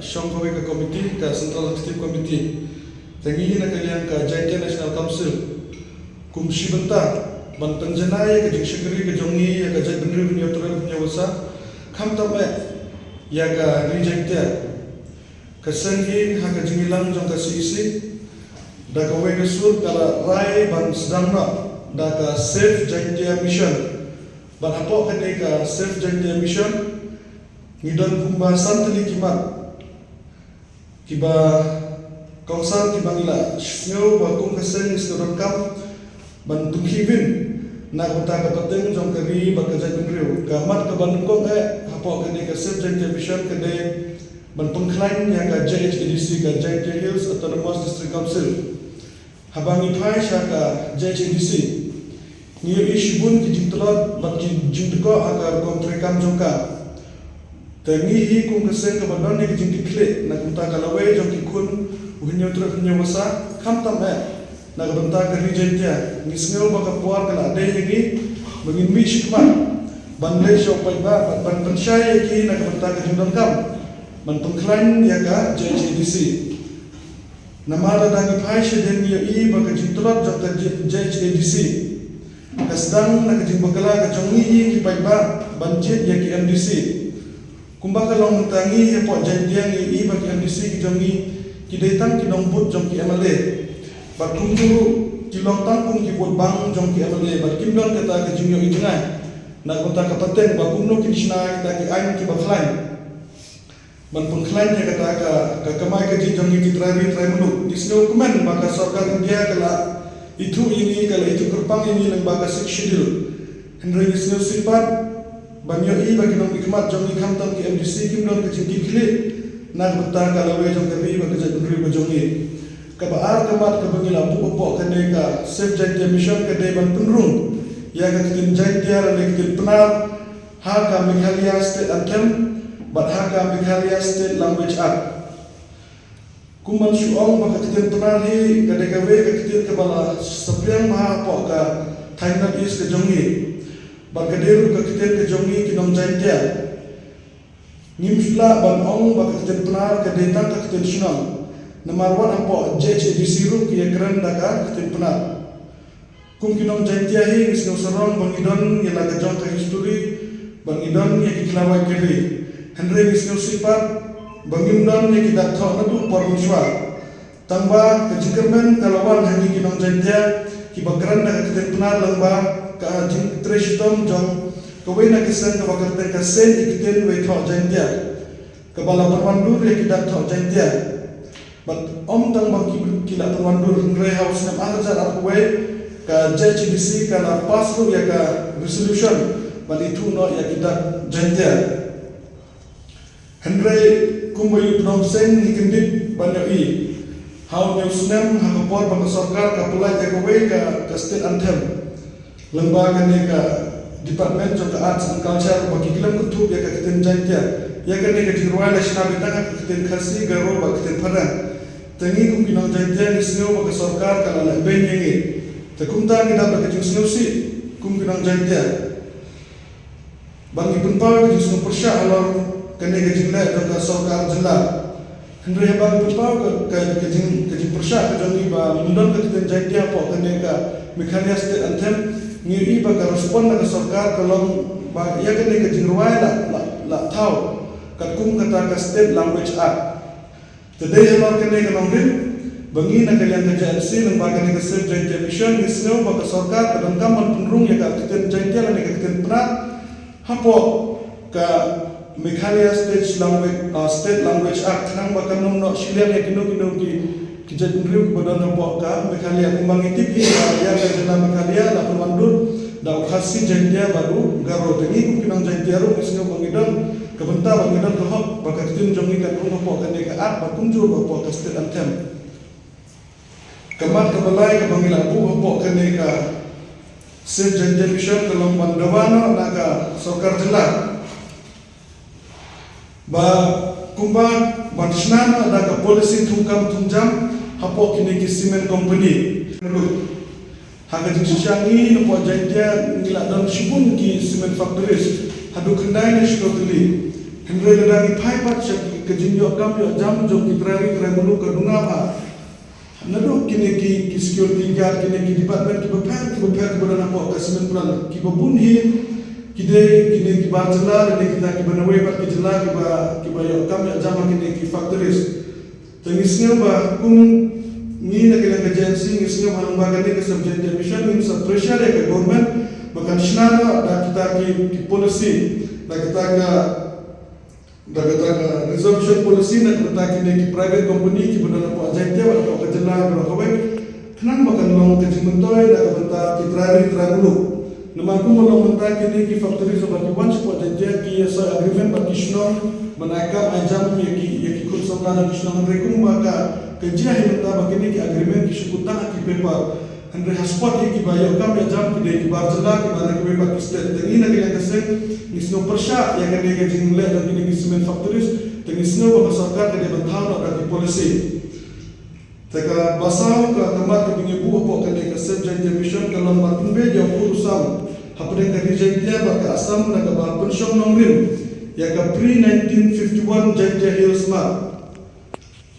Shongkoi ka committee ka Central Executive Committee tangi na kalian ka Jaintia National Council kum shibanta ban panjanai ka jikshikri ka jongi ka jai benri punya turai punya wasa kam tamme ya ka rejectia ka sengi ha ka jingilang jong ka sisi da ka wega sur kala rai ban sedangna da ka Safe Jaintia Mission ban hapo ka ka Safe Jaintia Mission ngidon kumba santali kiba kawasan kibangila snyo ba kum kasen isnoron kam ban tukhibin na kota ka pateng jong kari ba ka jai benriu ka mat ka ban kong hapo ka ka Safe Jaintia Mission ka de ban pengklain ya ka JHADC ka Jaintia Hills Autonomous District Council habangi phai sha ka JHADC niyo ishibun ki jingtlot ba ki jingtko agar kontre kam jongka tangi hi kum kesen ka badon ni jing dikle na kunta kalawe jong ki kun uhnyo tra punyo wasa kham tam na banta ka Jaintia ngisngel ba ka puar kala ade yegi bangin mi shikma ban le shop ba ban panshai ki na banta ka jingdon kam ban pengklain ya ka JHADC namara dangi phai sheden ya I ba ka jingtlot jong ka JHADC kasdang na ka jingbakala ka jongi hi ki ba banjit ya ki MDC kumbaka long tangi ya po Jaintia ni bagi MDC ki jongi ki detang ki nombut jong ki MLA bat kumjuru ki long tang kum ki bot bang jong ki MLA bat kimdon kata ka jingyo ijengai na kota ka paten ba kumno ki disna kita ki ain ki bakhlain ban pengklain ya kata ka kamai ka jongi ki trai mulu disno kumen baka sarkar India kala itu ini kala itu kerpang ini lembaga schedule Henry disno sipat banyo I bagi nong ikmat jong ikam tam ki MDC kimdon ke jingki kili na benta kalawe jong kari bagi jai benri bajongi ka baar kamat ka bangila bu opo kane ka Safe Jaintia Mission ka de ban penrung ya ka tin Jaintia ra ne tin penar ha ka Meghalaya State Anthem bat ha ka Meghalaya State Language Act kuman shuong ba ka tin penar hi ka de ka we ka tin ka bala sapriang maha po ka Thailand East ka jongi bagaderu ka kiten ke jongi kinom Jaintia nimshla ban ong ba kiten penar ka detang ka kiten sunam namarwan ampo JHADC ru ki ekran da ka kiten penar kum kinom Jaintia hi ngisno sorong bangidon yela ka jong ka history bangidon ye ki klawai keri Henry ngisno sipat bangimdon ye ki datho nadu pormuswa tangba ka jikermen kalawan hangi kinom Jaintia ki bakran da ka kiten penar langba ka jing treshitom jong kawai na kisan ka bakarte ka sen ikiten we tho Jaintia ka bala perwandur ya kita tho Jaintia but om tang baki kila perwandur re house nam ajar arwe ka JHADC ka la pasru ya ka resolution bali tu no ya kita Jaintia Henry kumbayu prom sen nikindit banyo I how newsnam ha kapor bang sarkar ka pulai ya ka state anthem lembaga ni ka Department of Arts and Culture bagi kilam kutub ya ka kiten Jaintia ya ka ni ka Royal National Bintang ka kiten khasi garo ba kiten parang tangi kum kinong Jaintia ni sneo ba ka sarkar ka la ben yengi ta kum ta ni da ba ka sneo si kum kinong Jaintia bangi punpa ka sneo persya alor ka ni ka jingla ka sarkar jilla Henry bang punpa ka jing persya ka jongi ba mundon ka kiten Jaintia po ka ni ka Meghalaya State Anthem ngiri ba ka respond na ka sarkar kalong ba ya ka ni ka jingruai la thau kat kum kata ka State Language Act today halor ka ni ka nongrin bangi na kalian ka JLC nang ba ka ni ka Safe Jaintia Mission ngisno ba ka sarkar kadang kaman penrung ya ka kiten Jaintia la ni ka kiten pernah hapo ka Meghalaya State Language Act nang ba ka nong no shilian ya kino ki kijat riu badan bo ka Meghalaya kumbang itip ya ka jena Meghalaya la perwandur da khasi Jaintia baru garo tangi kum kinang Jaintia ru ngisno bangidon kabenta bangidon ko hok baka tin jongi ka kum bo ka ne ka at ba kunjur bo ka State Anthem kamat ka balai ka bangila bo ka ne ka Safe Jaintia Mission kalong bandawano na ka sarkar jilla ba kumba batisnana da ka policy thungkam thungjam hapo kini ki cement company haga jing shangi no po Jaintia ngila don shibun ki cement factories hadu kendai na shkotli Henry ladang ipai pat syaki kejinyo kam yo jam jom kitrari mulu kaduna pa. Nado kini ki security guard kini ki department ki beper bodan apa kasimen plan ki babunhi kini ki barjela kini kita ki banawai pat ki jela ki ba yo kam yo jam kini ki factories. Tengisnya ba kum ni nak kena agency ngisnya malum ba kini ke subject mission min sub pressure ke government bahkan shnana da kita ki policy da kita ka reservation policy nak kita ki private company ki bodan apa agentia atau kejela berapa kenang bahkan long kejimentoy da benta kitrari tragulu nama aku mau mentah kini ki factory sebagai one spot agentia ki sa agreement bakishno menaikkan ajam ki kun samlana kishno rekum maka kerja himta bakini ki agreement ki syukuta ki paper andre haspot ki bayo kam ya jam ki barjala ki mana ki paper ki state tengi na kila kasek nisno persya ya kene ke jingle dan kini ki cement factories tengi sno ba sarkar ke bantau na ki policy taka basau ka kamar ke bingi bu po kene ke subject mission kalon matun be jo urusam hapre ka rejectia ba ka asam na ka ba pension nomrin ya ka pre 1951 Jaya Hills ma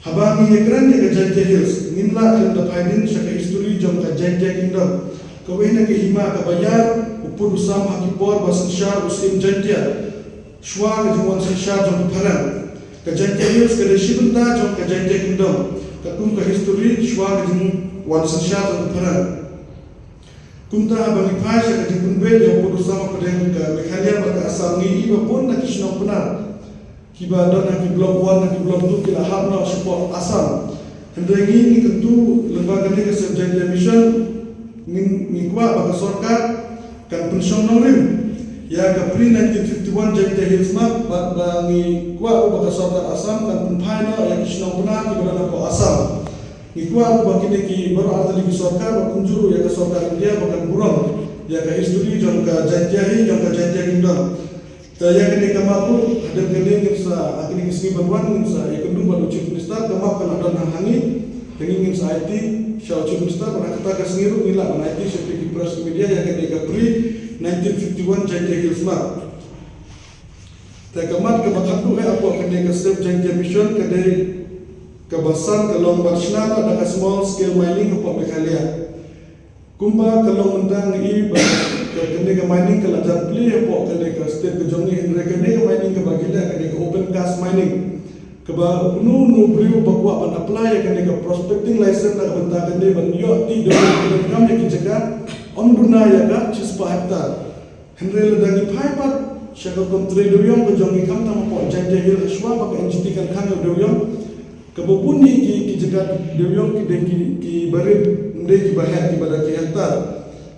habami ekran ya ka Jaya Hills nimla kan da faidin shaka history jom ka Jaya Kingdom kawena ke hima ka bayar upur usam hakipor basan shar usim Jaya shwa ka jingwan san shar jom pharan ka Jaya Hills ka reshibunta jom ka Jaya Kingdom ka kum ka history shwa ka jingwan san shar jom pharan kumta bani phasha ka jingpun be de upur usam padeng ka Meghalaya ba ka asam ni iba pun na kisno punar kiba dona ki blok 1 na ki blok 2 kila habna support asam hendrengi ni tentu lembaga ni ke subject mission ni kwa baka sarkar kan pension nomrim ya ka pre 1951 Jaya Hills map ba ni kwa baka sarkar asam kan penpaina ya kisno punar ki bana ko asam ni kwa ba kini ki baru artali ki sarkar ba kunjuru ya ka sarkar India bakan burang ya ka history jom ka Jaya jom ka Jaya Kingdom Taya kini kamaku ada kini ngimsa akini kisni berwan ngimsa ya kedua baru chief minister kamak kan ada hangi kini ngimsa IT shau chief minister pada kata kasniru nila mana IT seperti press media ya kini kapri 1951 Jaya Hills map taya kamat kebakat tu apa kini ke save Jaya mission kini kebasan kalong barshna ada ke small scale mining ke Meghalaya kumba kalong mentang i kene ke mining ke lajar pli po kene ke state ke jongi kene ke mining ke bagila kene ke open cast mining ke ba nu briu bakwa ban apply kene ke prospecting license na benta kene ban yo ti do kam ye ki jaga on duna ya ka 6 hektar henre le dagi phai pat shaka kom tre do yong ke jongi kam tam po Jaya Hill shwa ba ke NGT kan khang do yong ke bopuni ki jaga do yong ki barit ndai ki bahat ki pada ki hektar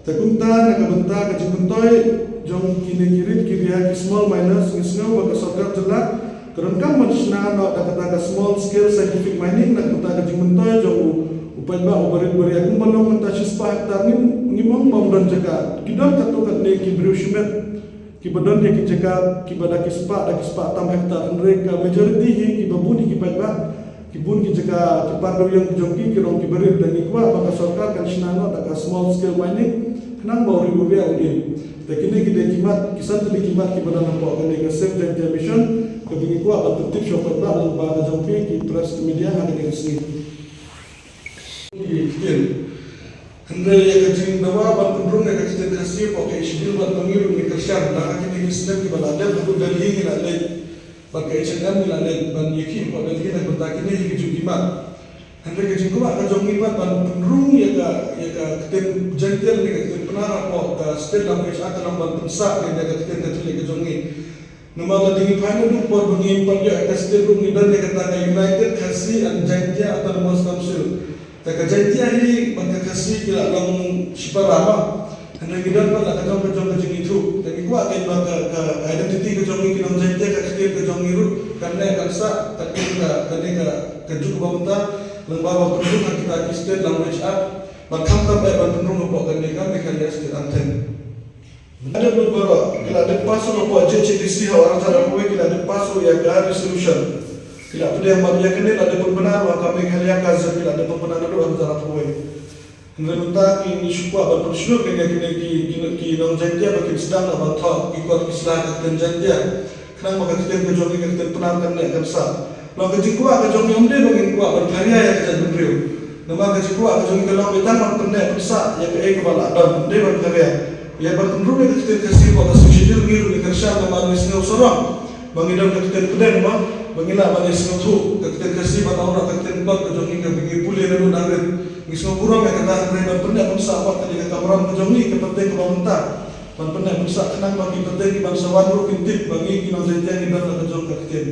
takunta nakabenta ka jipuntoy jong kinikirit ki biha ki small miners ngisno ba ka sarkar jela kerangkam mansna na kata ka small scale scientific mining nakabenta ka jipuntoy jong upay ba ubarit bari akong balong menta 6 hektar ni mong bamdan jaka kidam tato kat ne ki brushmet ki badon ye ki jaka ki bada ki spa 6 hektar andre ka majority hi ki babuni ki ba kibun ki jaka ki pardo yang jongki ki rong ki berit dan ikwa baka sarkar kan shinano da small scale mining kenang bauri bobia udin takini ki de kimat kisan de kimat ki badan po kan de save Jaya mission ko bingi kwa ba tutip shopat ba lang ba jongki ki press media ha de sini kitin hande ya ka jing dawa ban kudrung ne ka kitin kasi po ke shidil ban pangiru ni kersyar da ka kini kisnem ki balade bu dalhi ni la le pakai cenggan milalet ban yiki pada kita bertakini yiki jugimat hendra ke jingkuba ka jongimat ban penrung ya ka keten jentel ni ka keten penara po ka state language act ban pensa ke ka keten katuli ke jongi nama la dingi phane du por bangi pan ya ka state room ni dan ka ta United Khasi and Jaintia Autonomous Council ta ka Jaintia hi ban ka khasi kila long shiparama hendra gidan pa la ka jong ka jingi thu ta ki kwa ka identity ka jongi kinong Jaintia ka ke jongi ru karena kansa takkan ka juk bamta lembaga penduduk kita state language act bakam ta ba penduduk po kan ka Meghalaya state anthem ada beberapa kila ada pasu po JCDC orang cara ko kila ada pasu ya ka resolution kila pada yang baru ya ada pembenar ka Meghalaya ka kila ada pembenar do orang cara ko Ngeluta ki ni shukwa ba pershno ke ki nong Jaintia ba ki sedang ba tha ki ko ki sla ka Jaintia kenang maka kita kejongi kita penarkan ni akan sah. Lalu kejikuah kejongi omde bangin kuah berkarya yang kita beriu. Nama kejikuah kejongi kalau kita man pernah persa yang ke kepala dan dia berkarya. Ya bertemu dengan kita kasih pada sejujur giru di kerja nama nisnya usaha. Bangidam kita peden mah, bangila manis tu kita kasih pada orang kita buat kejongi kejongi pulih lalu darat. Misal kurang yang kata mereka pernah berusaha apa tadi kata orang kejongi kepenting kebantar, man pernah berusaha kenang bagi penting bangsa wadru kintik bagi kinang zaitnya dan kejong kakten.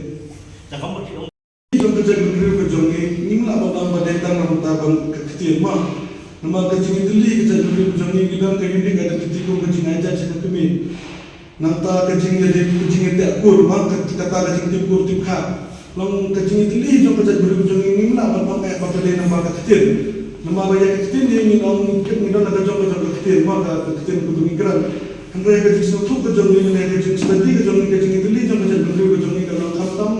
Jom kejong beriu kejongi ni lah abang badaitan nama tabang kakten mah. Nama kejong ituli kejong beriu kejongi kita kini ada ketikung kejong aja cakap kami. Nanta kejong jadi kejong itu akur mah kata kejong tim kur tim kah. Long kejong ituli jom kejong beriu kejongi ni lah abang badai nama kakten. Nama banyak kecil dia minum nak kejong kecil, maka kecil kudu migran. Hendak kejong tu kejong ni, hendak kejong seperti kejong itu li, jom kejong berdua kejong ni kalau katam,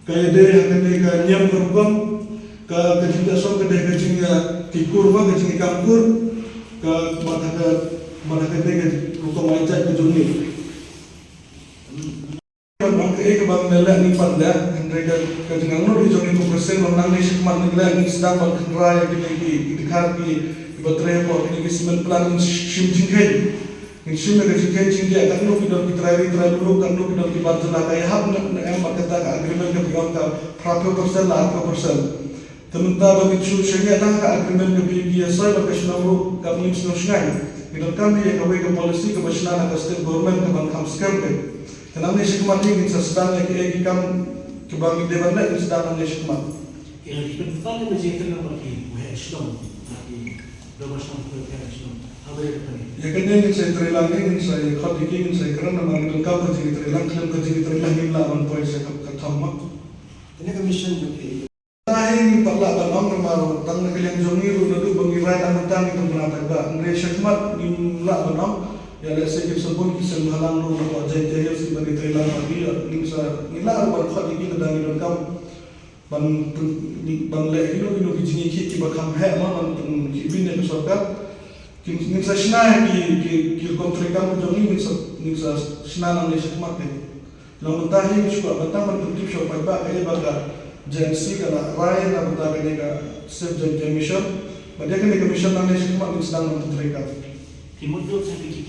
kaya dia akan dia kaya nyam kerubang, kaya kejong dasar kaya kejong ya kikur, maka kejong ikamkur, kaya mana dia rukam aja kejong ni. Maka bang nelak ni pada mereka kejengang nur hijau ni persen menang ni sekemat nelak ni sedang berkerja di dekat di baterai apa ni semen pelan simjingkai ni simnya kejengkai cinggi akan nur kita terakhir dulu kan nur kita di baterai nak kaya hab nak empat kata agreement ke bilang ka berapa persen lah 8%. Tementara bagi tu sehingga tak agreement ke biasa bagi senang kami senang senang. Kita kami yang kawai ke polisi ke basna nak state government ke bang hamskam ke. Kenapa ni sekemat ni kita sedang lagi kam kebangi dewan lagi sedang ni sekemat. Yang kita ni mesti kita bagi Islam, bagi doa Islam kita Islam. Apa yang kita ni? Ya kena ni saya terilang ni saya khadiki ni saya kerana nama kita kau kerja terilang klaim kerja terilang ni lah on point saya katamak. Ini commission juga. Tahing pala banam nama tang nak yang jongiru nadu bangi right anutang itu menata ba. Ngre sekemat ni lah banam. Ya lese kita sebut kisah halang lu nak wajah jahil sebagai terilang lagi nimsa nila berkhad ini kedang itu kam ban lek ino kijingi ki bakam he ma ban kibin ne sorkat nimsa shna ki kontri kam jongi nimsa shna nang lese kemat ne long tahi misku batang ban tutip shop ba kaya baga jensi kana rai na bata ka save jen mission badia kan mission nang lese kemat nimsa nang tutri kam Timur tu saya fikir